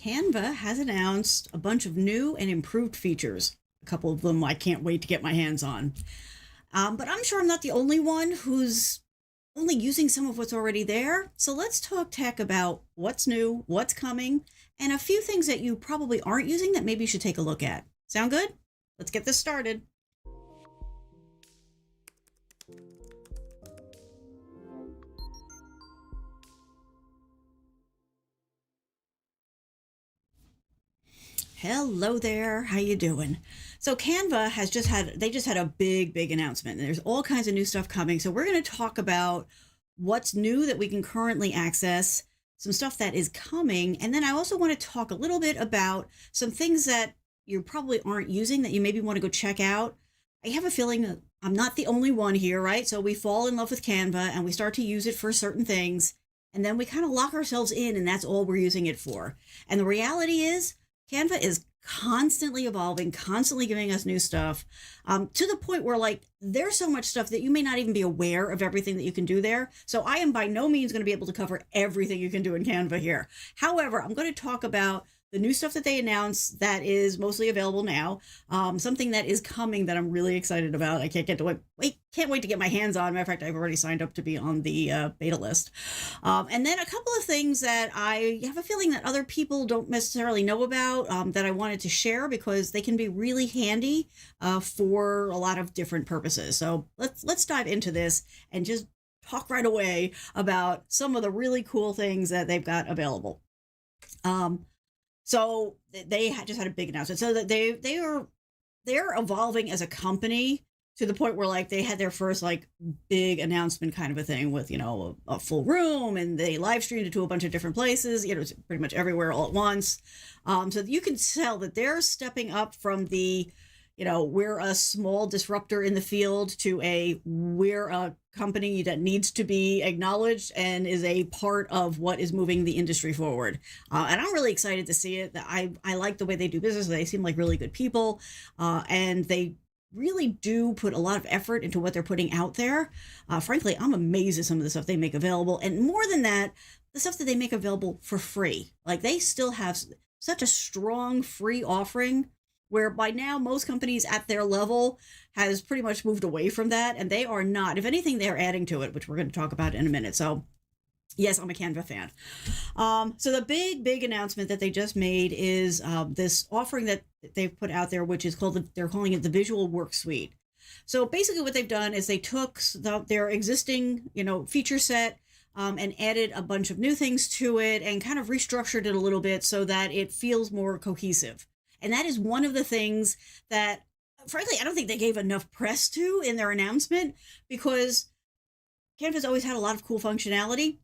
Canva has announced a bunch of new and improved features. A couple of them I can't wait to get my hands on. But I'm sure I'm not the only one who's only using some of what's already there. So let's talk tech about what's new, what's coming, and a few things that you probably aren't using that maybe you should take a look at. Sound good? Let's get this started. Hello there. How you doing? So Canva has just had a big announcement, and there's all kinds of new stuff coming. So we're going to talk about what's new that we can currently access, some stuff that is coming, and then I also want to talk a little bit about some things that you probably aren't using that you maybe want to go check out. I have a feeling that I'm not the only one here, right? So we fall in love with Canva and we start to use it for certain things, and then we kind of lock ourselves in, and that's all we're using it for. And the reality is, Canva is constantly evolving, constantly giving us new stuff, to the point where like there's so much stuff that you may not even be aware of everything that you can do there. So I am by no means going to be able to cover everything you can do in Canva here. However, I'm going to talk about the new stuff that they announced that is mostly available now, something that is coming that I'm really excited about. I can't wait to get my hands on. Matter of fact, I've already signed up to be on the beta list. And then a couple of things that I have a feeling that other people don't necessarily know about, that I wanted to share because they can be really handy for a lot of different purposes. So let's dive into this and just talk right away about some of the really cool things that they've got available. So they just had a big announcement. So that they're evolving as a company to the point where like they had their first like big announcement kind of a thing with, a full room, and they live streamed it to a bunch of different places, it's pretty much everywhere all at once. So you can tell that they're stepping up from the, we're a small disruptor in the field to we're a company that needs to be acknowledged and is a part of what is moving the industry forward. And I'm really excited to see it. I like the way they do business. They seem like really good people. And they really do put a lot of effort into what they're putting out there. Frankly, I'm amazed at some of the stuff they make available. And more than that, the stuff that they make available for free. Like they still have such a strong free offering, where by now most companies at their level has pretty much moved away from that, and they are not. If anything, they're adding to it, which we're going to talk about in a minute. So yes, I'm a Canva fan. So the big announcement that they just made is this offering that they've put out there, which is they're calling it the Visual Work Suite. So basically what they've done is they took their existing, feature set, and added a bunch of new things to it and kind of restructured it a little bit so that it feels more cohesive. And that is one of the things that, frankly, I don't think they gave enough press to in their announcement, because Canva's always had a lot of cool functionality.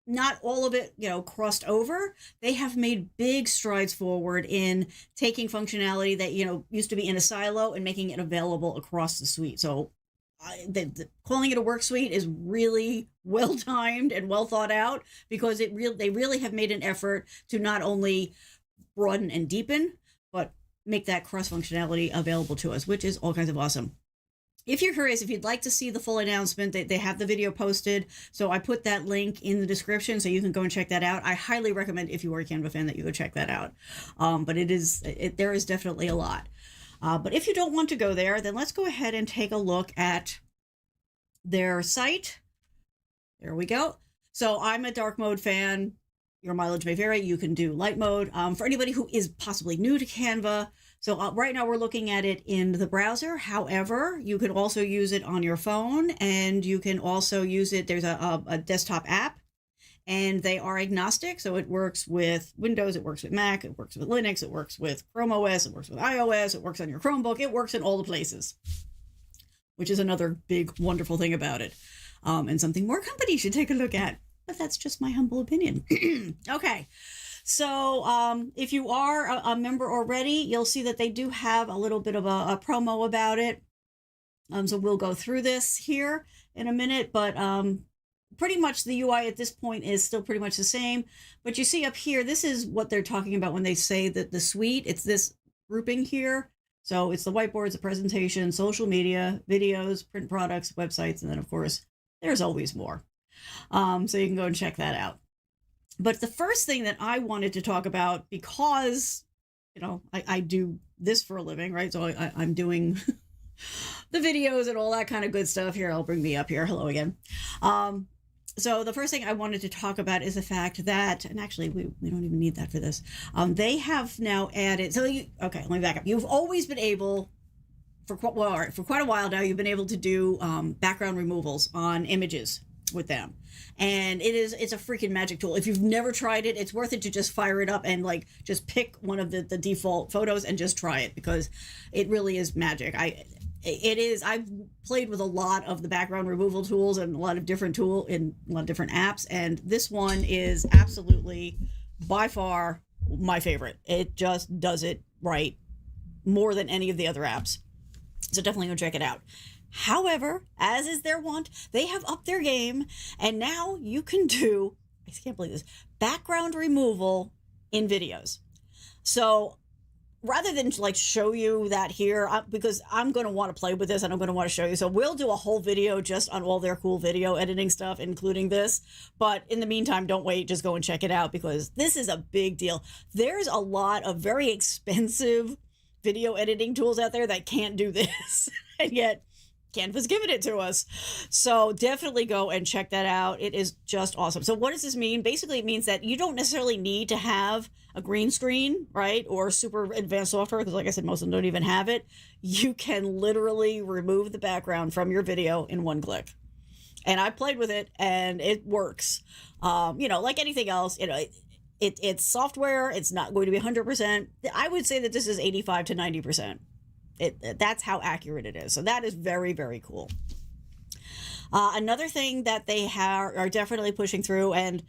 Not all of it, crossed over. They have made big strides forward in taking functionality that, used to be in a silo and making it available across the suite. So calling it a work suite is really well timed and well thought out, because they really have made an effort to not only broaden and deepen, but make that cross functionality available to us, which is all kinds of awesome. If you're curious, if you'd like to see the full announcement, they have the video posted. So I put that link in the description so you can go and check that out. I highly recommend, if you are a Canva fan, that you go check that out. But there is definitely a lot. But if you don't want to go there, then let's go ahead and take a look at their site. There we go. So I'm a dark mode fan. Your mileage may vary. You can do light mode. For anybody who is possibly new to Canva, so right now we're looking at it in the browser. However, you can also use it on your phone, and you can also use it. There's a desktop app, and they are agnostic. So it works with Windows, it works with Mac, it works with Linux, it works with Chrome OS, it works with iOS, it works on your Chromebook, it works in all the places, which is another big, wonderful thing about it. And something more companies should take a look at. But that's just my humble opinion. Okay, so if you are a member already, you'll see that they do have a little bit of a promo about it. So we'll go through this here in a minute, but pretty much the UI at this point is still pretty much the same. But you see up here, this is what they're talking about when they say that the suite, it's this grouping here. So it's the whiteboards, the presentation, social media, videos, print products, websites, and then of course, there's always more. So you can go and check that out. But the first thing that I wanted to talk about, because, I do this for a living, right? So I'm doing the videos and all that kind of good stuff. Here, I'll bring me up here. Hello again. So the first thing I wanted to talk about is the fact that, and actually we don't even need that for this. They have now added, okay, let me back up. You've always been able, for quite a while now, you've been able to do background removals on images with them. And it's a freaking magic tool. If you've never tried it, it's worth it to just fire it up and like just pick one of the default photos and just try it, because it really is magic. I've played with a lot of the background removal tools and a lot of different apps, and this one is absolutely by far my favorite. It just does it right more than any of the other apps. So definitely go check it out. However, as is their wont, they have upped their game, and now you can do, I can't believe this, background removal in videos. So rather than like show you that here, because I'm going to want to play with this and I'm going to want to show you. So we'll do a whole video just on all their cool video editing stuff, including this. But in the meantime, don't wait, just go and check it out, because this is a big deal. There's a lot of very expensive video editing tools out there that can't do this. And yet Canva's giving it to us. So definitely go and check that out. It is just awesome. So what does this mean? Basically, it means that you don't necessarily need to have a green screen, right? Or super advanced software, because like I said, most of them don't even have it. You can literally remove the background from your video in one click. And I played with it and it works. Like anything else, it's software. It's not going to be 100%. I would say that this is 85 to 90%. That's how accurate it is. So that is very, very cool. Another thing that they are definitely pushing through, and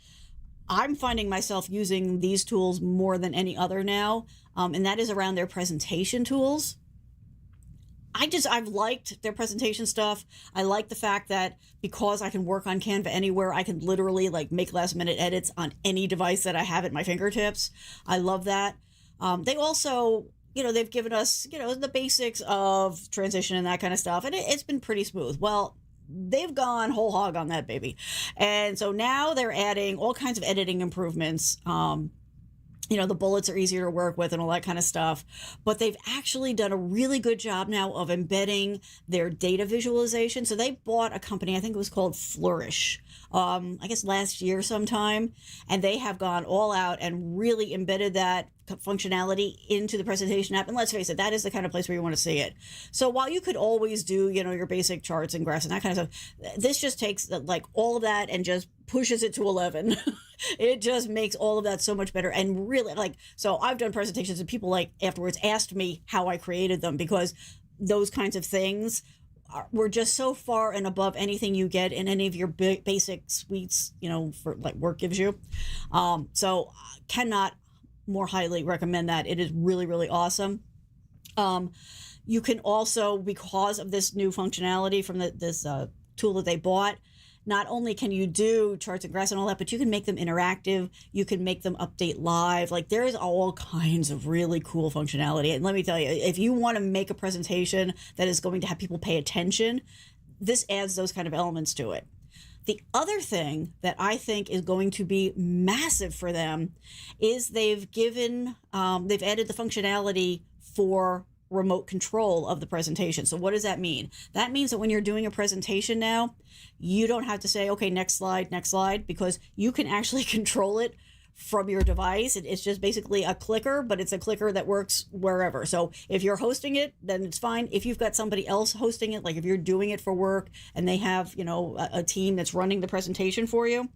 I'm finding myself using these tools more than any other now, and that is around their presentation tools. I've liked their presentation stuff. I like the fact that because I can work on Canva anywhere, I can literally like make last minute edits on any device that I have at my fingertips. I love that. They also, they've given us, the basics of transition and that kind of stuff. And it's been pretty smooth. Well, they've gone whole hog on that baby. And so now they're adding all kinds of editing improvements. The bullets are easier to work with and all that kind of stuff. But they've actually done a really good job now of embedding their data visualization. So they bought a company, I think it was called Flourish, I guess last year sometime. And they have gone all out and really embedded that functionality into the presentation app. And let's face it, that is the kind of place where you want to see it. So while you could always do, your basic charts and graphs and that kind of stuff, this just takes like all of that and just pushes it to 11. It just makes all of that so much better. And really, so I've done presentations and people afterwards asked me how I created them, because those kinds of things were just so far and above anything you get in any of your basic suites, for like work gives you. So cannot more highly recommend that. It is really, really awesome. You can also, because of this new functionality from this tool that they bought, not only can you do charts and graphs and all that, but you can make them interactive. You can make them update live. Like there's all kinds of really cool functionality. And let me tell you, if you want to make a presentation that is going to have people pay attention, this adds those kind of elements to it. The other thing that I think is going to be massive for them is they've added the functionality for remote control of the presentation. So what does that mean? That means that when you're doing a presentation now, you don't have to say, okay, next slide, because you can actually control it from your device. It's just basically a clicker, but it's a clicker that works wherever. So if you're hosting it, then it's fine. If you've got somebody else hosting it, like if you're doing it for work and they have, a team that's running the presentation for you,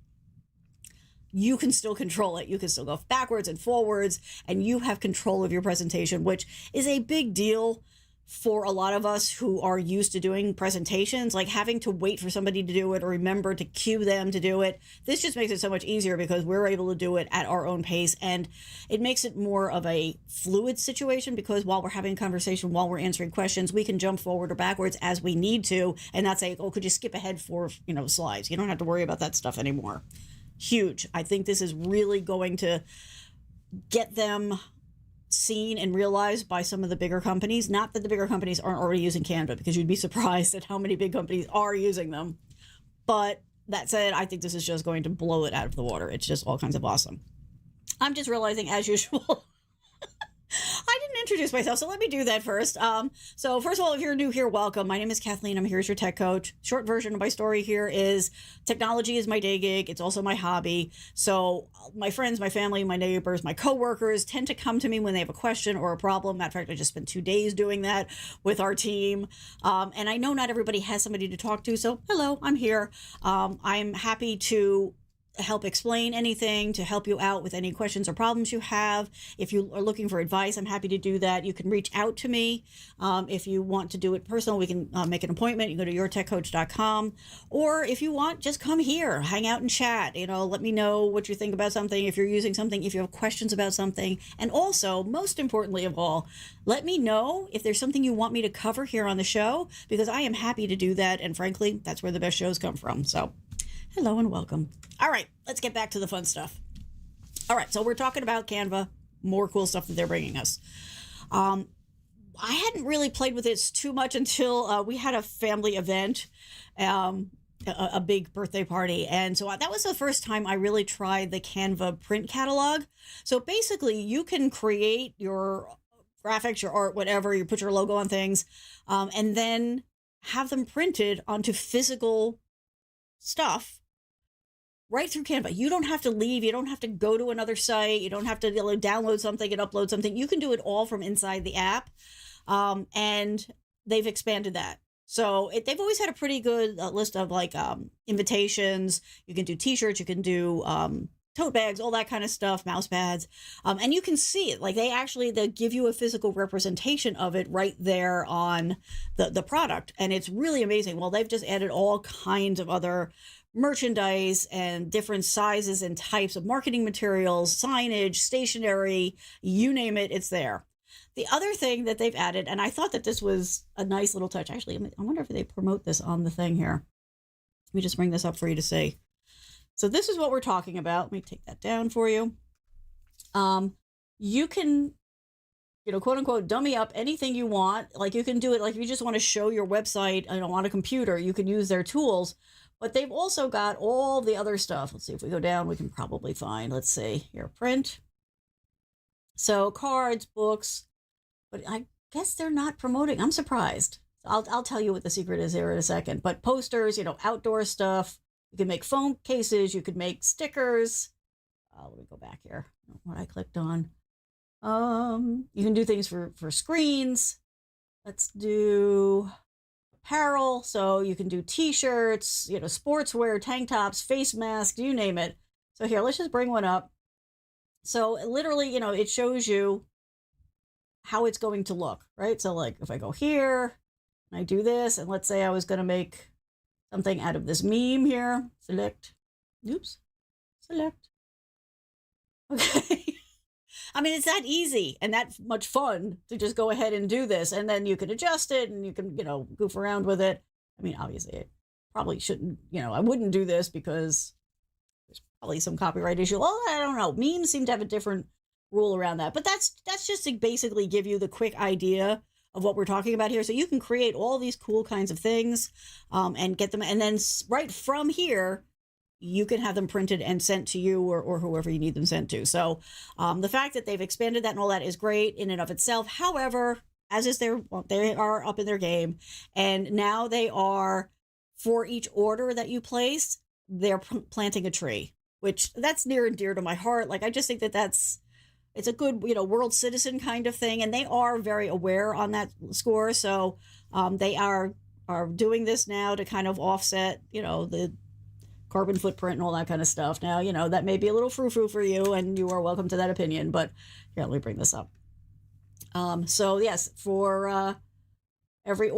you can still control it. You can still go backwards and forwards, and you have control of your presentation, which is a big deal for a lot of us who are used to doing presentations, like having to wait for somebody to do it or remember to cue them to do it. This just makes it so much easier because we're able to do it at our own pace, and it makes it more of a fluid situation, because while we're having a conversation, while we're answering questions, we can jump forward or backwards as we need to and not say, oh, could you skip ahead 4 slides? You don't have to worry about that stuff anymore. Huge. I think this is really going to get them seen and realized by some of the bigger companies. Not that the bigger companies aren't already using Canva, because you'd be surprised at how many big companies are using them. But that said, I think this is just going to blow it out of the water. It's just all kinds of awesome. I'm just realizing, as usual, I didn't introduce myself, so let me do that first. So first of all, if you're new here, welcome. My name is Kathleen. I'm here as your tech coach. Short version of my story here is technology is my day gig. It's also my hobby. So my friends, my family, my neighbors, my coworkers tend to come to me when they have a question or a problem. Matter of fact, I just spent 2 days doing that with our team. And I know not everybody has somebody to talk to. So hello, I'm here. I'm happy to help explain anything, to help you out with any questions or problems you have. If you are looking for advice, I'm happy to do that. You can reach out to me. If you want to do it personal, we can make an appointment. You go to yourtechcoach.com. Or if you want, just come here, hang out and chat. Let me know what you think about something, if you're using something, if you have questions about something. And also, most importantly of all, let me know if there's something you want me to cover here on the show, because I am happy to do that. And frankly, that's where the best shows come from. So hello and welcome. All right, let's get back to the fun stuff. All right, so we're talking about Canva, more cool stuff that they're bringing us. I hadn't really played with this too much until we had a family event, a big birthday party. And so that was the first time I really tried the Canva print catalog. So basically, you can create your graphics, your art, whatever, you put your logo on things, and then have them printed onto physical stuff right through Canva. You don't have to leave. You don't have to go to another site. You don't have to download something and upload something. You can do it all from inside the app. And they've expanded that. So they've always had a pretty good list of invitations. You can do t-shirts. You can do tote bags, all that kind of stuff, mouse pads. And you can see it. They give you a physical representation of it right there on the product. And it's really amazing. Well, they've just added all kinds of other merchandise and different sizes and types of marketing materials, signage, stationery, you name it, it's there. The other thing that they've added, and I thought that this was a nice little touch. Actually, I wonder if they promote this on the thing here. Let me just bring this up for you to see. So this is what we're talking about. Let me take that down for you. You can, quote unquote, dummy up anything you want. Like you can do it, like if you just want to show your website, on a computer, you can use their tools. But they've also got all the other stuff. Let's see, if we go down, we can probably find, let's see, here, print. So cards, books, but I guess they're not promoting. I'm surprised. I'll tell you what the secret is here in a second. But posters, outdoor stuff. You can make phone cases. You could make stickers. Let me go back here. What I clicked on. You can do things for screens. Let's do apparel. So you can do t-shirts, sportswear, tank tops, face masks, you name it. So here, let's just bring one up. So literally, it shows you how it's going to look, right? So like if I go here and I do this, and let's say I was going to make something out of this meme here, select. Okay. I mean, it's that easy and that much fun to just go ahead and do this. And then you can adjust it and you can, goof around with it. I mean, obviously, I probably shouldn't, I wouldn't do this because there's probably some copyright issue. Well, I don't know. Memes seem to have a different rule around that. But that's just to basically give you the quick idea of what we're talking about here. So you can create all these cool kinds of things and get them. And then right from here, you can have them printed and sent to you or whoever you need them sent to. So the fact that they've expanded that and all that is great in and of itself. However, as is they are up in their game. And now they are, for each order that you place, they're planting a tree, which that's near and dear to my heart. Like, I just think it's a good, world citizen kind of thing. And they are very aware on that score. So they are doing this now to kind of offset, the carbon footprint and all that kind of stuff. Now, that may be a little frou-frou for you, and you are welcome to that opinion, but here, let me bring this up. So yes, for every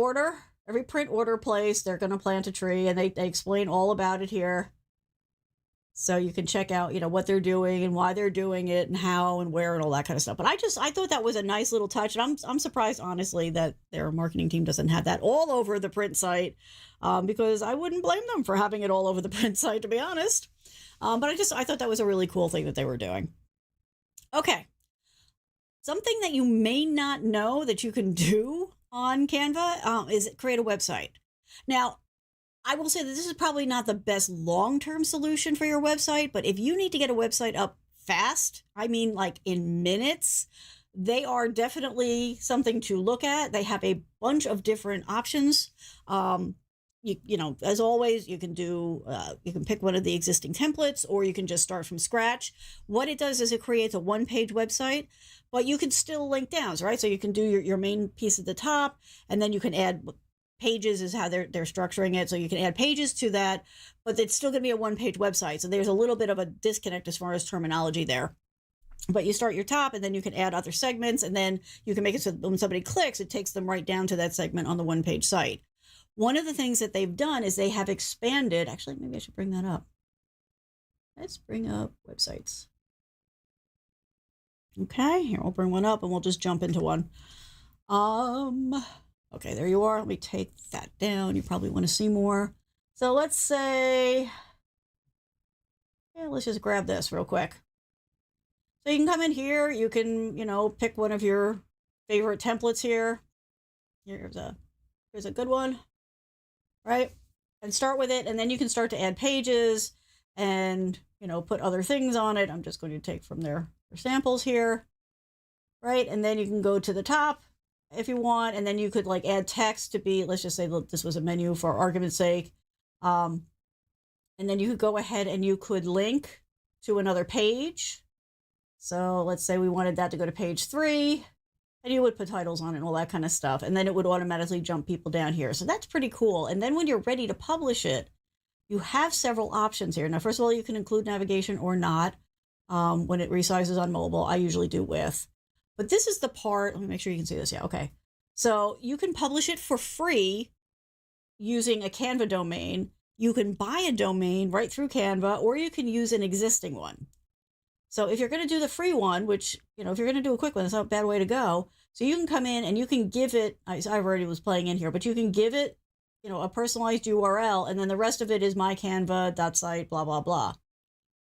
print order placed, they're going to plant a tree, and they explain all about it here. So you can check out, what they're doing and why they're doing it and how and where and all that kind of stuff. But I thought that was a nice little touch. And I'm surprised, honestly, that their marketing team doesn't have that all over the print site, because I wouldn't blame them for having it all over the print site, to be honest. But I thought that was a really cool thing that they were doing. Okay. Something that you may not know that you can do on Canva is create a website. Now, I will say that this is probably not the best long-term solution for your website, but if you need to get a website up fast, I mean like in minutes, they are definitely something to look at. They have a bunch of different options. You know, as always, you can pick one of the existing templates, or you can just start from scratch. What it does is it creates a one-page website, but you can still link down, right? So you can do your main piece at the top, and then you can add pages is how they're structuring it. So you can add pages to that, but it's still going to be a one-page website. So there's a little bit of a disconnect as far as terminology there. But you start your top, and then you can add other segments, and then you can make it so when somebody clicks, it takes them right down to that segment on the one-page site. One of the things that they've done is they have expanded. Actually, maybe I should bring that up. Let's bring up websites. Okay, here, we'll bring one up, and we'll just jump into one. Okay, there you are. Let me take that down. You probably want to see more. So let's say, yeah, let's just grab this real quick. So you can come in here. You can, pick one of your favorite templates here. Here's a good one, right? And start with it, and then you can start to add pages and, put other things on it. I'm just going to take from their samples here, right? And then you can go to the top if you want, and then you could like add text to be, let's just say this was a menu for argument's sake. And then you could go ahead and you could link to another page. So let's say we wanted that to go to page 3, and you would put titles on it and all that kind of stuff. And then it would automatically jump people down here. So that's pretty cool. And then when you're ready to publish it, you have several options here. Now, first of all, you can include navigation or not. When it resizes on mobile, I usually do with. But this is the part, let me make sure you can see this. Yeah, okay. So you can publish it for free using a Canva domain. You can buy a domain right through Canva, or you can use an existing one. So if you're going to do the free one, which, if you're going to do a quick one, it's not a bad way to go. So you can come in and you can give it, I already was playing in here, but you can give it, a personalized URL, and then the rest of it is mycanva.site, blah, blah, blah.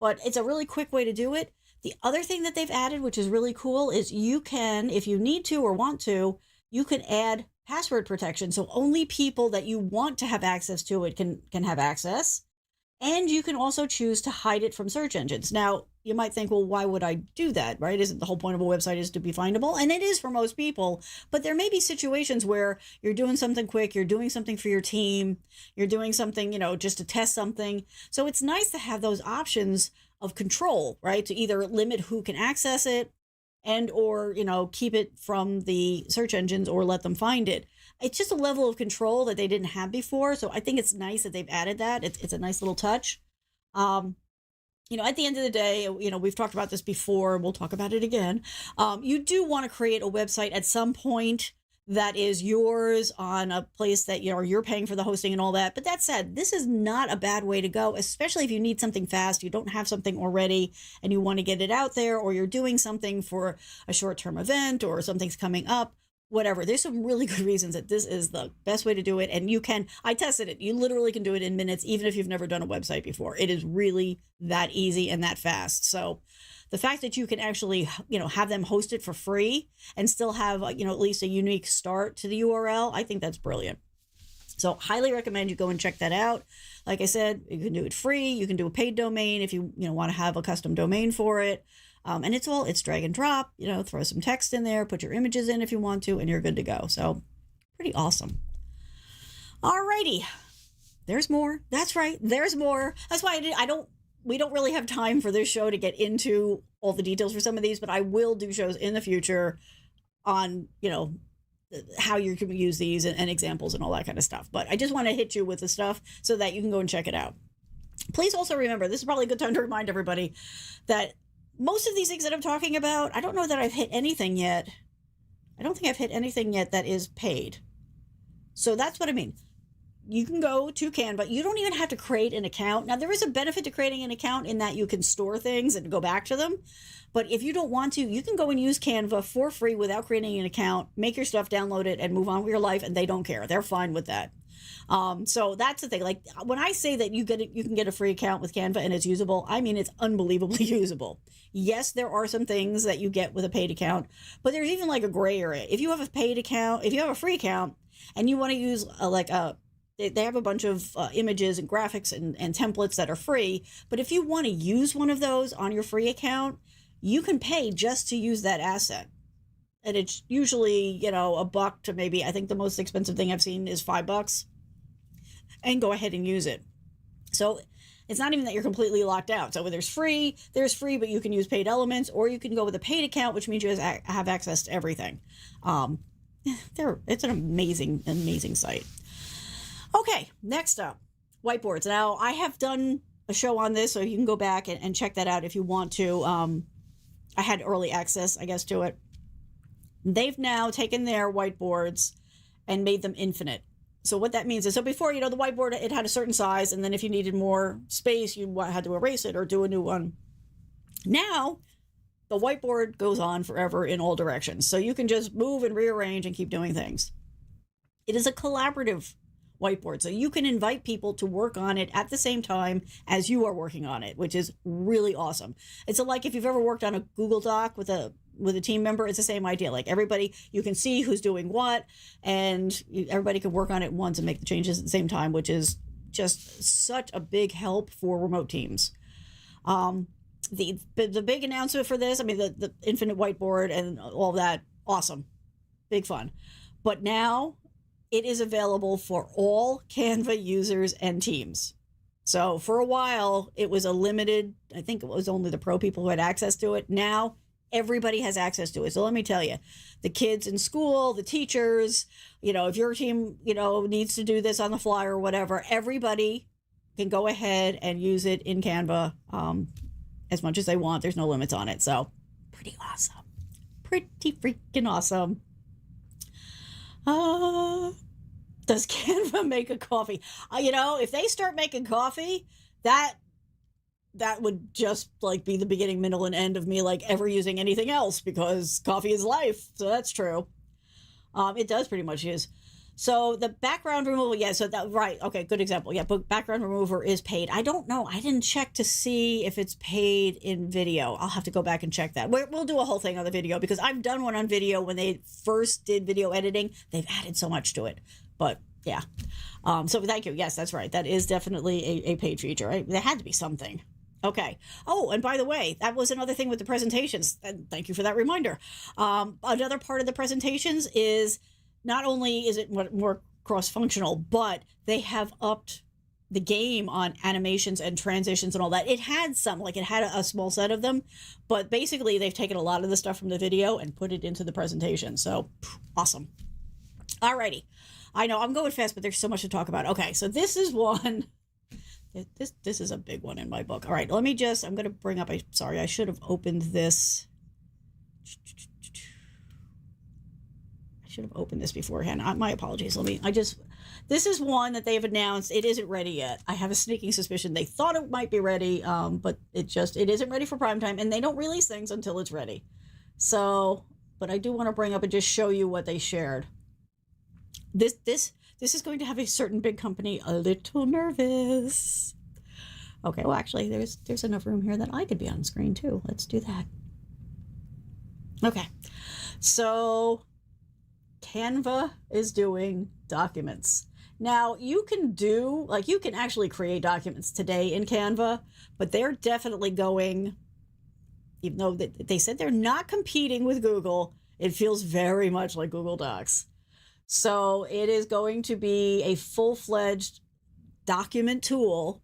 But it's a really quick way to do it. The other thing that they've added, which is really cool, is you can, if you need to or want to, you can add password protection. So only people that you want to have access to it can have access. And you can also choose to hide it from search engines. Now, you might think, well, why would I do that, right? Isn't the whole point of a website is to be findable? And it is for most people. But there may be situations where you're doing something quick, you're doing something for your team, you're doing something, just to test something. So it's nice to have those options of control, right? To either limit who can access it and or, keep it from the search engines or let them find it. It's just a level of control that they didn't have before. So I think it's nice that they've added that. It's a nice little touch. At the end of the day, we've talked about this before. We'll talk about it again. You do want to create a website at some point that is yours on a place that, you're paying for the hosting and all that. But that said, this is not a bad way to go, especially if you need something fast, you don't have something already and you want to get it out there, or you're doing something for a short-term event or something's coming up. Whatever. There's some really good reasons that this is the best way to do it. And I tested it. You literally can do it in minutes, even if you've never done a website before. It is really that easy and that fast. So the fact that you can actually, have them host it for free and still have, at least a unique start to the URL, I think that's brilliant. So highly recommend you go and check that out. Like I said, you can do it free. You can do a paid domain if you, want to have a custom domain for it. And it's drag and drop, throw some text in there, put your images in if you want to, and you're good to go. So pretty awesome. Alrighty. There's more. That's right. There's more. That's why we don't really have time for this show to get into all the details for some of these, but I will do shows in the future on, how you can use these and examples and all that kind of stuff. But I just want to hit you with the stuff so that you can go and check it out. Please also remember, this is probably a good time to remind everybody that most of these things that I'm talking about, I don't know that I've hit anything yet. I don't think I've hit anything yet that is paid. So that's what I mean. You can go to Canva. You don't even have to create an account. Now, there is a benefit to creating an account in that you can store things and go back to them. But if you don't want to, you can go and use Canva for free without creating an account, make your stuff, download it, and move on with your life, and they don't care. They're fine with that. So that's the thing. Like when I say that you can get a free account with Canva and it's usable, I mean, it's unbelievably usable. Yes, there are some things that you get with a paid account, but there's even like a gray area. If you have a paid account, if you have a free account and you want to use they have a bunch of images and graphics and templates that are free. But if you want to use one of those on your free account, you can pay just to use that asset. And it's usually, $1 to maybe, I think the most expensive thing I've seen is $5, and go ahead and use it. So it's not even that you're completely locked out. So when there's free, but you can use paid elements, or you can go with a paid account, which means you have access to everything. It's an amazing, amazing site. Okay, next up, whiteboards. Now, I have done a show on this, so you can go back and check that out if you want to. I had early access, I guess, to it. They've now taken their whiteboards and made them infinite. So what that means is, so before, the whiteboard, it had a certain size, and then if you needed more space, you had to erase it or do a new one. Now, the whiteboard goes on forever in all directions. So you can just move and rearrange and keep doing things. It is a collaborative whiteboard, so you can invite people to work on it at the same time as you are working on it, which is really awesome. It's like if you've ever worked on a Google Doc with a team member, it's the same idea. Like everybody, you can see who's doing what, and everybody can work on it once and make the changes at the same time, which is just such a big help for remote teams. The big announcement for this, the infinite whiteboard and all that, awesome, big fun. But now it is available for all Canva users and teams. So for a while, it was a limited, I think it was only the pro people who had access to it. Now everybody has access to it. So let me tell you, the kids in school, the teachers, if your team, needs to do this on the fly or whatever, everybody can go ahead and use it in Canva as much as they want. There's no limits on it. So pretty awesome. Pretty freaking awesome. Does Canva make a coffee? If they start making coffee, that would just be the beginning, middle, and end of me ever using anything else, because coffee is life. So that's true. It does pretty much use. So the background removal, yeah, so that, right, okay, good example. Yeah, but background remover is paid. I don't know. I didn't check to see if it's paid in video. I'll have to go back and check that. We'll do a whole thing on the video, because I've done one on video when they first did video editing. They've added so much to it. But yeah. So thank you. Yes, that's right. That is definitely a paid feature, right? There had to be something. Okay. Oh, and by the way, that was another thing with the presentations. And thank you for that reminder. Another part of the presentations is, not only is it more cross-functional, but they have upped the game on animations and transitions and all that. It had some, it had a small set of them, but basically they've taken a lot of the stuff from the video and put it into the presentation. So awesome. Alrighty. I know I'm going fast, but there's so much to talk about. Okay, so this is one. This is a big one in my book. All right, I'm going to bring up, sorry, I should have opened this. I should have opened this beforehand. My apologies. This is one that they've announced. It isn't ready yet. I have a sneaking suspicion they thought it might be ready, but it isn't ready for prime time, and they don't release things until it's ready. So, but I do want to bring up and just show you what they shared. This is going to have a certain big company a little nervous. Okay, well, actually, there's enough room here that I could be on screen too. Let's do that. Okay, so Canva is doing documents. Now, you can actually create documents today in Canva, but they're definitely going, even though they said they're not competing with Google, it feels very much like Google Docs. So it is going to be a full-fledged document tool,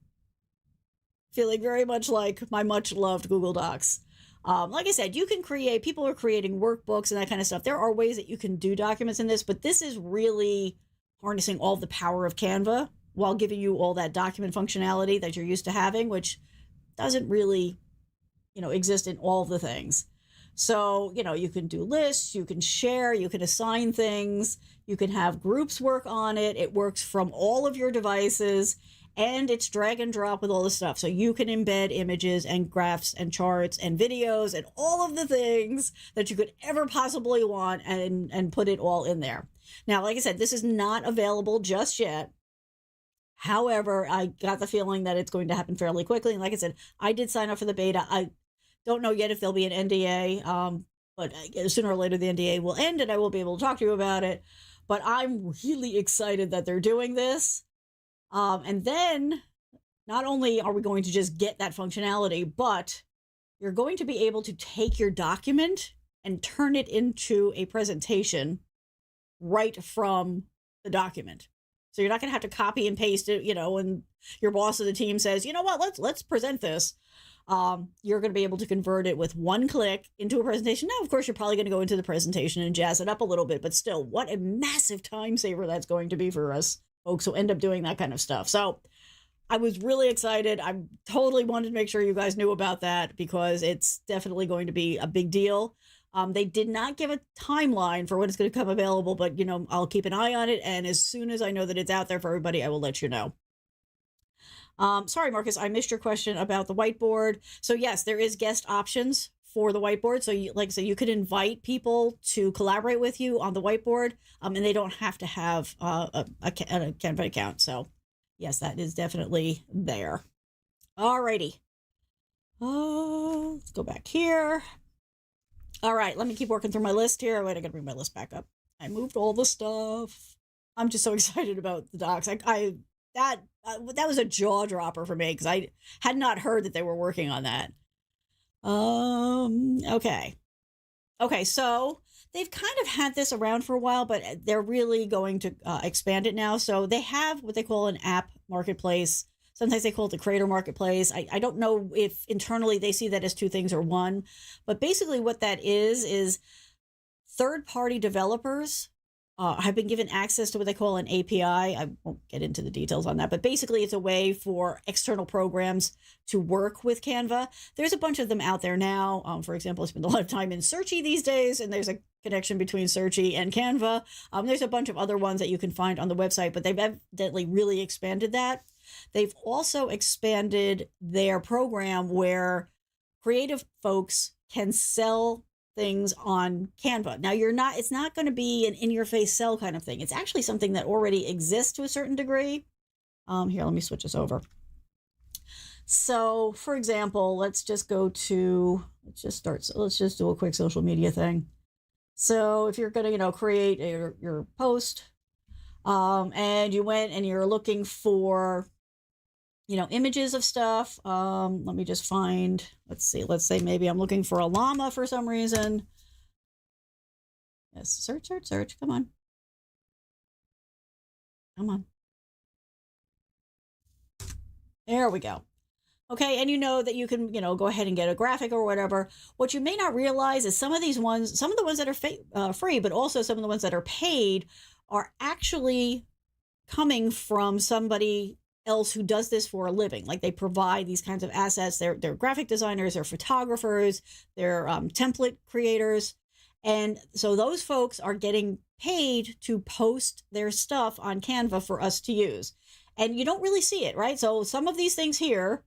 feeling very much like my much-loved Google Docs. Like I said, people are creating workbooks and that kind of stuff. There are ways that you can do documents in this, but this is really harnessing all the power of Canva while giving you all that document functionality that you're used to having, which doesn't really, exist in all the things. So, you can do lists, you can share, you can assign things, you can have groups work on it. It works from all of your devices, and it's drag and drop with all the stuff. So you can embed images and graphs and charts and videos and all of the things that you could ever possibly want and put it all in there. Now, like I said, this is not available just yet. However, I got the feeling that it's going to happen fairly quickly. And like I said, I did sign up for the beta. I don't know yet if there'll be an NDA, but sooner or later the NDA will end and I will be able to talk to you about it. But I'm really excited that they're doing this. And then not only are we going to just get that functionality, but you're going to be able to take your document and turn it into a presentation right from the document. So you're not going to have to copy and paste it, when your boss of the team says, you know what, let's present this. You're going to be able to convert it with one click into a presentation. Now, of course, you're probably going to go into the presentation and jazz it up a little bit, but still, what a massive time saver that's going to be for us folks who end up doing that kind of stuff. So I was really excited. I totally wanted to make sure you guys knew about that because it's definitely going to be a big deal. They did not give a timeline for when it's going to come available, but, I'll keep an eye on it. And as soon as I know that it's out there for everybody, I will let you know. Sorry, Marcus, I missed your question about the whiteboard. So yes, there is guest options for the whiteboard. So you could invite people to collaborate with you on the whiteboard, and they don't have to have a Canva account. So yes, that is definitely there. Alrighty. Let's go back here. All right, let me keep working through my list here. Wait, I gotta bring my list back up. I moved all the stuff. I'm just so excited about the docs. That was a jaw dropper for me because I had not heard that they were working on that. Okay, so they've kind of had this around for a while, but they're really going to expand it now. So they have what they call an app marketplace. Sometimes they call it the creator marketplace. I don't know if internally they see that as two things or one, but basically what that is third-party developers have been given access to what they call an API. I won't get into the details on that, but basically it's a way for external programs to work with Canva. There's a bunch of them out there now. For example, I spend a lot of time in Searchy these days, and there's a connection between Searchy and Canva. There's a bunch of other ones that you can find on the website, but they've evidently really expanded that. They've also expanded their program where creative folks can sell things on Canva. Now it's not going to be an in-your-face sell kind of thing. It's actually something that already exists to a certain degree. Here, let me switch this over. So for example, let's just do a quick social media thing. So if you're going to, create your post, and you went and you're looking for, images of stuff. Let me just find, let's say maybe I'm looking for a llama for some reason. Yes, search. Come on. There we go. Okay, and that you can, go ahead and get a graphic or whatever. What you may not realize is some of the ones that are free, but also some of the ones that are paid are actually coming from somebody else who does this for a living. Like they provide these kinds of assets. They're graphic designers, they're photographers, they're template creators. And so those folks are getting paid to post their stuff on Canva for us to use. And you don't really see it, right? So some of these things here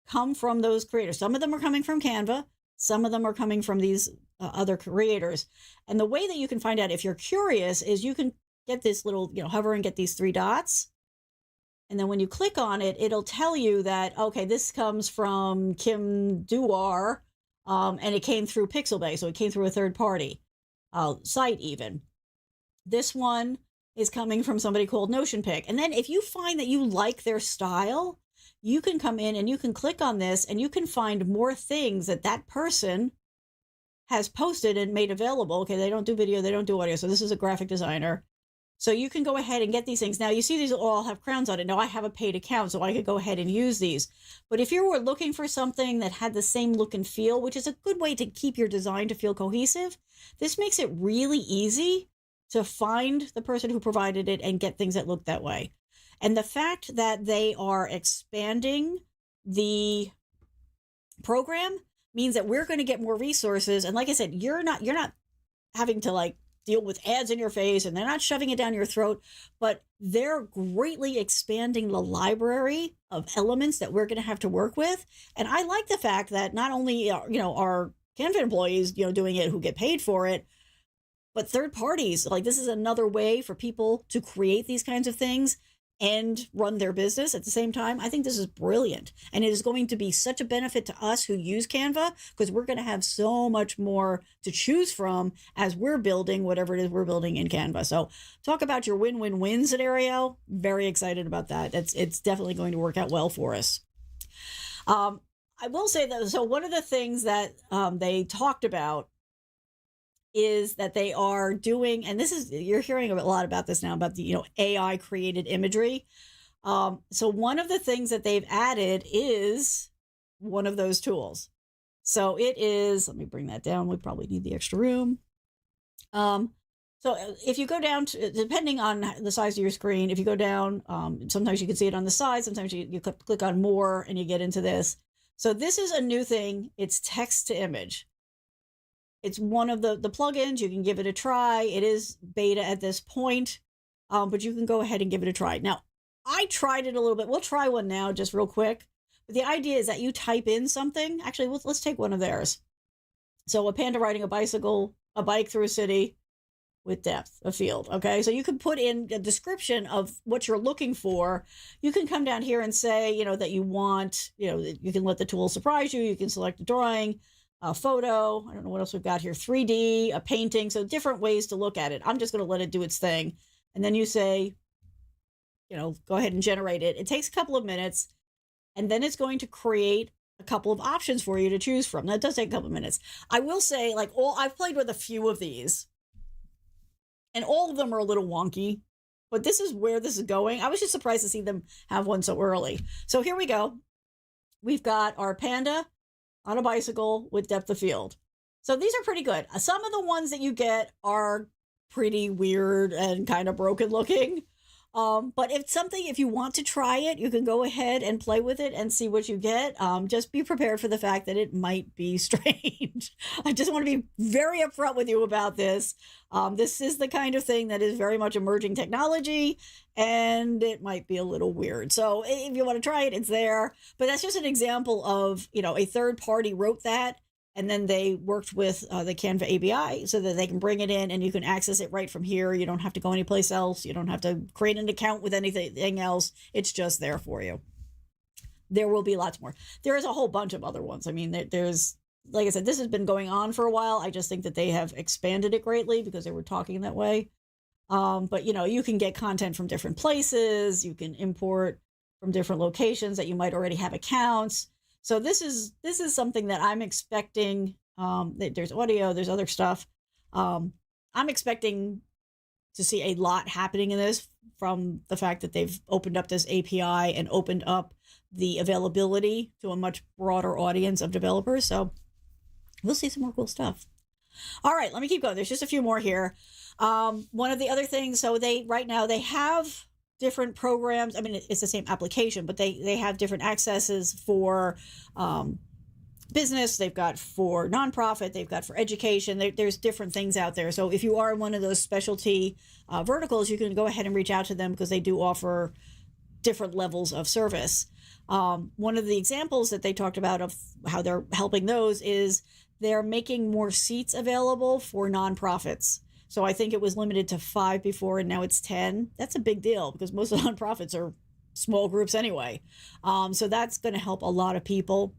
come from those creators. Some of them are coming from Canva. Some of them are coming from these other creators. And the way that you can find out if you're curious is you can get this little, hover and get these 3 dots. And then when you click on it, it'll tell you that, okay, this comes from Kim Duar, and it came through Pixelbay. So it came through a third party site even. This one is coming from somebody called NotionPick. And then if you find that you like their style, you can come in and you can click on this and you can find more things that person has posted and made available. Okay, they don't do video, they don't do audio. So this is a graphic designer. So you can go ahead and get these things. Now you see these all have crowns on it. Now I have a paid account, so I could go ahead and use these. But if you were looking for something that had the same look and feel, which is a good way to keep your design to feel cohesive, this makes it really easy to find the person who provided it and get things that look that way. And the fact that they are expanding the program means that we're going to get more resources. And like I said, you're not having to deal with ads in your face, and they're not shoving it down your throat, but they're greatly expanding the library of elements that we're going to have to work with. And I like the fact that not only are Canva employees, doing it who get paid for it, but third parties, this is another way for people to create these kinds of things and run their business at the same time. I think this is brilliant. And it is going to be such a benefit to us who use Canva, because we're going to have so much more to choose from as we're building whatever it is we're building in Canva. So talk about your win-win-win scenario. Very excited about that. It's definitely going to work out well for us. I will say that, so one of the things that they talked about is that they are doing, and this is, you're hearing a lot about this now, about the, AI created imagery. So one of the things that they've added is one of those tools. So it is, let me bring that down. We probably need the extra room. So if you go down to, depending on the size of your screen, if you go down, sometimes you can see it on the side. Sometimes you click on more and you get into this. So this is a new thing. It's text to image. It's one of the plugins. You can give it a try. It is beta at this point, but you can go ahead and give it a try. Now, I tried it a little bit. We'll try one now just real quick. But the idea is that you type in something. Actually, let's take one of theirs. So a panda riding a bike through a city with depth of field. Okay, so you can put in a description of what you're looking for. You can come down here and say, that you want, you can let the tool surprise you. You can select a drawing, a photo, I don't know what else we've got here, 3D, a painting, so different ways to look at it. I'm just going to let it do its thing. And then you say, go ahead and generate it. It takes a couple of minutes, and then it's going to create a couple of options for you to choose from. That does take a couple of minutes. I will say, I've played with a few of these, and all of them are a little wonky, but this is where this is going. I was just surprised to see them have one so early. So here we go. We've got our panda on a bicycle with depth of field. So these are pretty good. Some of the ones that you get are pretty weird and kind of broken looking. But if you want to try it, you can go ahead and play with it and see what you get. Just be prepared for the fact that it might be strange. I just want to be very upfront with you about this. This is the kind of thing that is very much emerging technology, and it might be a little weird. So if you want to try it, it's there. But that's just an example of, a third party wrote that, and then they worked with the Canva API so that they can bring it in and you can access it right from here. You don't have to go anyplace else. You don't have to create an account with anything else. It's just there for you. There will be lots more. There is a whole bunch of other ones. I mean, there's, like I said, this has been going on for a while. I just think that they have expanded it greatly because they were talking that way. But, you can get content from different places. You can import from different locations that you might already have accounts. So this is something that I'm expecting. There's audio, there's other stuff. I'm expecting to see a lot happening in this from the fact that they've opened up this API and opened up the availability to a much broader audience of developers. So we'll see some more cool stuff. All right, let me keep going. There's just a few more here. One of the other things, so right now they have different programs. I mean, it's the same application, but they have different accesses for business. They've got for nonprofit. They've got for education. There's different things out there. So if you are in one of those specialty verticals, you can go ahead and reach out to them because they do offer different levels of service. One of the examples that they talked about of how they're helping those is they're making more seats available for nonprofits. So I think it was limited to 5 before, and now it's 10. That's a big deal because most of the nonprofits are small groups anyway. So that's going to help a lot of people.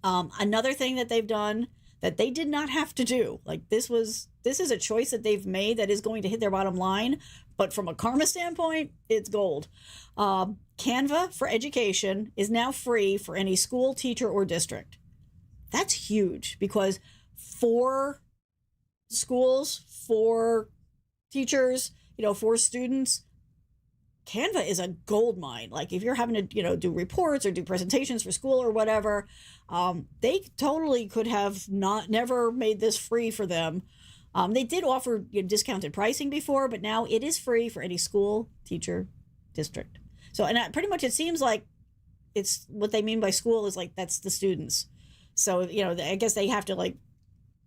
Another thing that they've done that they did not have to do, like this is a choice that they've made that is going to hit their bottom line, but from a karma standpoint, it's gold. Canva for education is now free for any school, teacher, or district. That's huge because for schools, for teachers, for students, Canva is a gold mine. Like if you're having to, do reports or do presentations for school or whatever, they totally could have never made this free for them. They did offer discounted pricing before, but now it is free for any school, teacher, district. So, and pretty much it seems like it's what they mean by school is like, that's the students. So, I guess they have to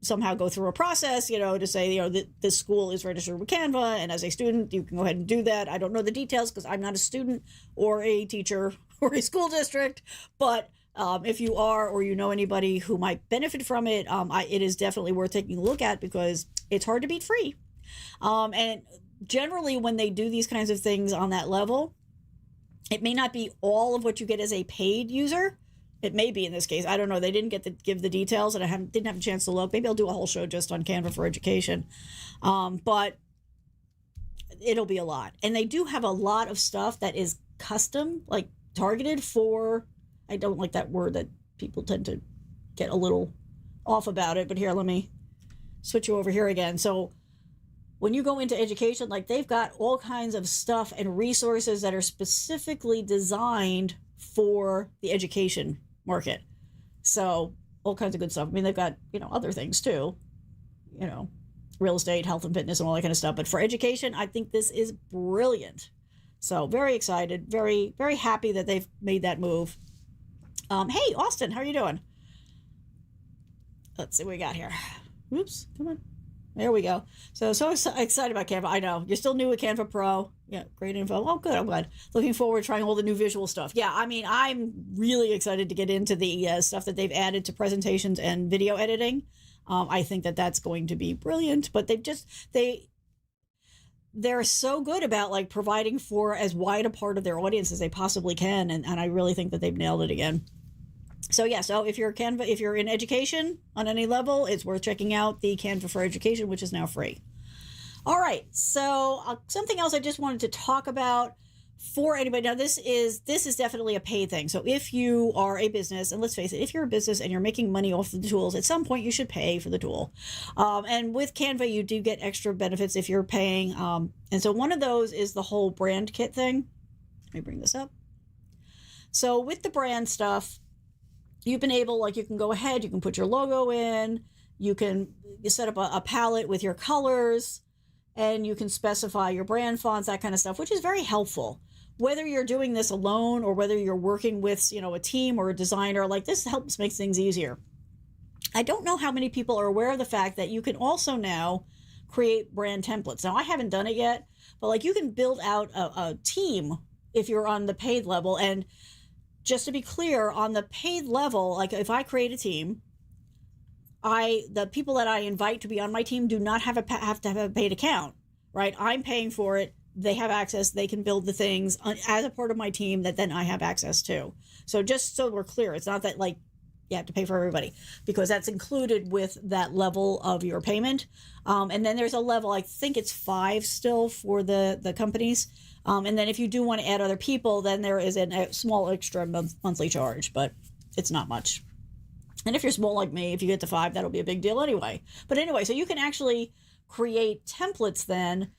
somehow go through a process, to say, this school is registered with Canva. And as a student, you can go ahead and do that. I don't know the details because I'm not a student or a teacher or a school district. But if you are, or anybody who might benefit from it, it is definitely worth taking a look at because it's hard to beat free. And generally when they do these kinds of things on that level, It may not be all of what you get as a paid user. It may be in this case. I don't know. They didn't get to give the details, and didn't have a chance to look. Maybe I'll do a whole show just on Canva for Education. But it'll be a lot. And they do have a lot of stuff that is custom, like targeted for, I don't like that word that people tend to get a little off about it, but here, let me switch you over here again. So when you go into education, like they've got all kinds of stuff and resources that are specifically designed for the education market. So all kinds of good stuff. I mean, they've got, other things too, real estate, health and fitness and all that kind of stuff. But for education, I think this is brilliant. So very excited, very, very happy that they've made that move. Hey, Austin, how are you doing? Let's see what we got here. Oops, come on. There we go. So excited about Canva. I know. You're still new at Canva Pro. Yeah, great info. Oh, good. I'm glad. Looking forward to trying all the new visual stuff. Yeah, I mean, I'm really excited to get into the stuff that they've added to presentations and video editing. I think that that's going to be brilliant. But they're so good about like providing for as wide a part of their audience as they possibly can. And I really think that they've nailed it again. So yeah, so if you're in education on any level, it's worth checking out the Canva for Education, which is now free. All right, so something else I just wanted to talk about for anybody. Now, this is definitely a paid thing. So if you are a business, and let's face it, if you're a business and you're making money off the tools, at some point you should pay for the tool. And with Canva, you do get extra benefits if you're paying. And so one of those is the whole brand kit thing. Let me bring this up. So with the brand stuff, you've been able, like, you can go ahead, you can put your logo in, you set up a palette with your colors, and you can specify your brand fonts, that kind of stuff, which is very helpful. Whether you're doing this alone or whether you're working with, a team or a designer, like this helps make things easier. I don't know how many people are aware of the fact that you can also now create brand templates. Now, I haven't done it yet, but like you can build out a team if you're on the paid level. And just to be clear, on the paid level, like if I create a team, the people that I invite to be on my team do not have to have a paid account, right? I'm paying for it. They have access. They can build the things as a part of my team that then I have access to. So just so we're clear, it's not that like you have to pay for everybody, because that's included with that level of your payment. And then there's a level, I think it's 5 still for the companies. And then if you do want to add other people, then there is a small extra monthly charge, but it's not much. And if you're small like me, if you get to 5, that'll be a big deal anyway. But anyway, so you can actually create templates then,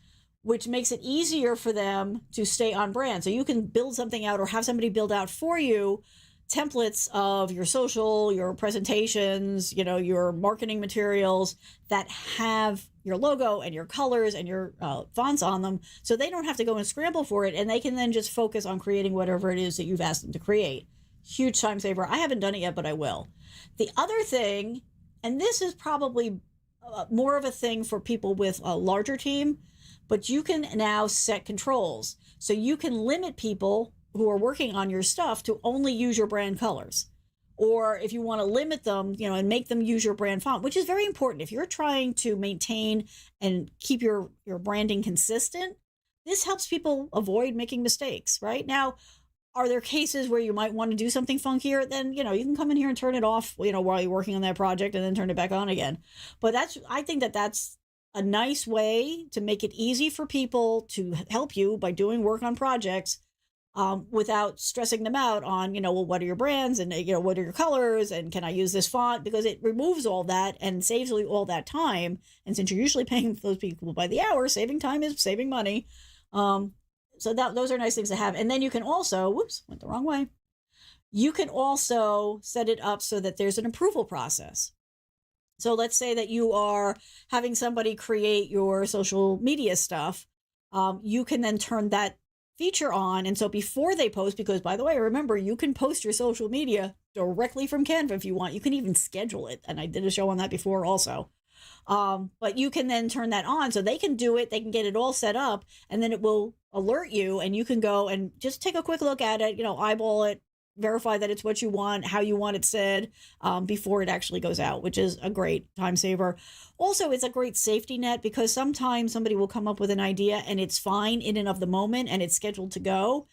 which makes it easier for them to stay on brand. So you can build something out or have somebody build out for you templates of your social, your presentations, your marketing materials that have your logo and your colors and your fonts on them. So they don't have to go and scramble for it. And they can then just focus on creating whatever it is that you've asked them to create. Huge time saver. I haven't done it yet, but I will. The other thing, and this is probably more of a thing for people with a larger team, but you can now set controls. So you can limit people who are working on your stuff to only use your brand colors. Or if you want to limit them, and make them use your brand font, which is very important. If you're trying to maintain and keep your branding consistent, this helps people avoid making mistakes, right? Now, are there cases where you might want to do something funkier? Then, you can come in here and turn it off, while you're working on that project and then turn it back on again. But I think that's a nice way to make it easy for people to help you by doing work on projects without stressing them out on, well, what are your brands and, what are your colors and can I use this font? Because it removes all that and saves you all that time. And since you're usually paying those people by the hour, saving time is saving money. So those are nice things to have. And then you can also, whoops, went the wrong way. You can also set it up so that there's an approval process. So let's say that you are having somebody create your social media stuff. You can then turn that feature on. And so before they post, because by the way, remember, you can post your social media directly from Canva if you want. You can even schedule it. And I did a show on that before also. But you can then turn that on so they can do it. They can get it all set up and then it will alert you and you can go and just take a quick look at it, eyeball it, verify that it's what you want, how you want it said, before it actually goes out, which is a great time saver. Also, it's a great safety net because sometimes somebody will come up with an idea and it's fine in and of the moment and it's scheduled to go.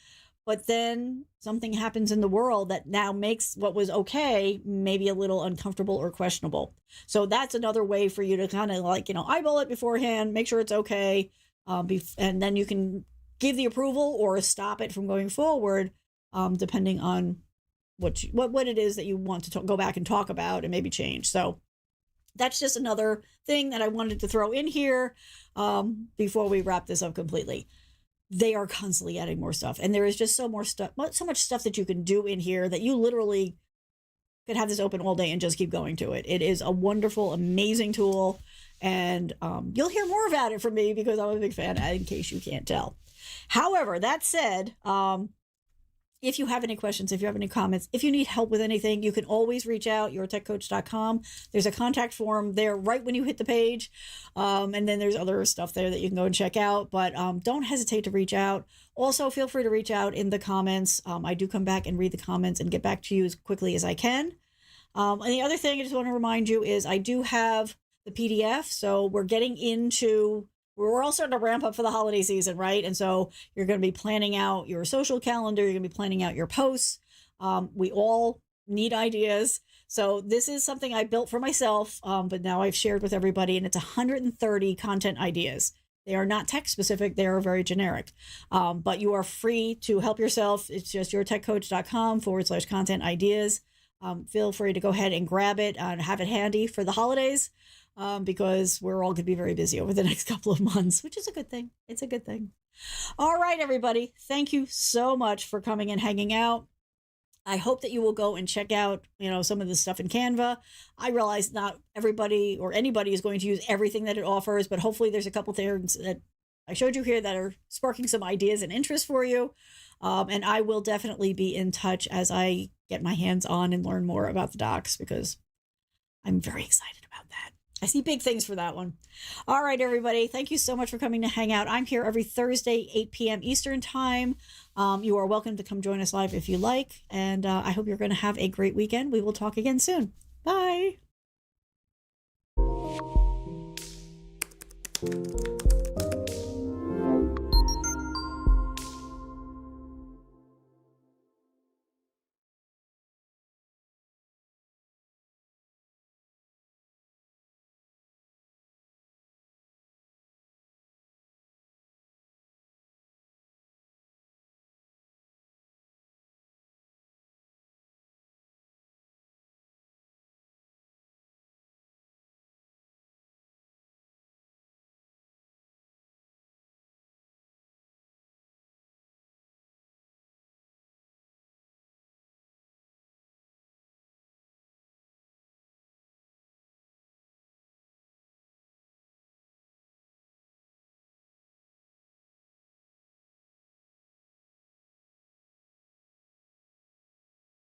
but then something happens in the world that now makes what was okay maybe a little uncomfortable or questionable. So that's another way for you to kind of like, eyeball it beforehand, make sure it's okay, and then you can give the approval or stop it from going forward, depending on what it is that you want to go back and talk about and maybe change. So that's just another thing that I wanted to throw in here before we wrap this up completely. They are constantly adding more stuff, and there is just so much stuff that you can do in here that you literally could have this open all day and just keep going to it. It is a wonderful, amazing tool, and you'll hear more about it from me because I'm a big fan, in case you can't tell. However, that said, if you have any questions, if you have any comments, if you need help with anything, you can always reach out, yourtechcoach.com. There's a contact form there right when you hit the page. And then there's other stuff there that you can go and check out. But don't hesitate to reach out. Also, feel free to reach out in the comments. I do come back and read the comments and get back to you as quickly as I can. And the other thing I just want to remind you is I do have the PDF. So we're all starting to ramp up for the holiday season, right? And so you're going to be planning out your social calendar. You're going to be planning out your posts. We all need ideas. So this is something I built for myself, but now I've shared with everybody, and it's 130 content ideas. They are not tech specific. They are very generic, but you are free to help yourself. It's just yourtechcoach.com/content ideas. Feel free to go ahead and grab it and have it handy for the holidays. Because we're all going to be very busy over the next couple of months, which is a good thing. It's a good thing. All right, everybody. Thank you so much for coming and hanging out. I hope that you will go and check out, some of the stuff in Canva. I realize not everybody or anybody is going to use everything that it offers, but hopefully there's a couple things that I showed you here that are sparking some ideas and interest for you. And I will definitely be in touch as I get my hands on and learn more about the docs, because I'm very excited about that. I see big things for that one. All right, everybody. Thank you so much for coming to hang out. I'm here every Thursday, 8 p.m. Eastern time. You are welcome to come join us live if you like. And I hope you're going to have a great weekend. We will talk again soon. Bye.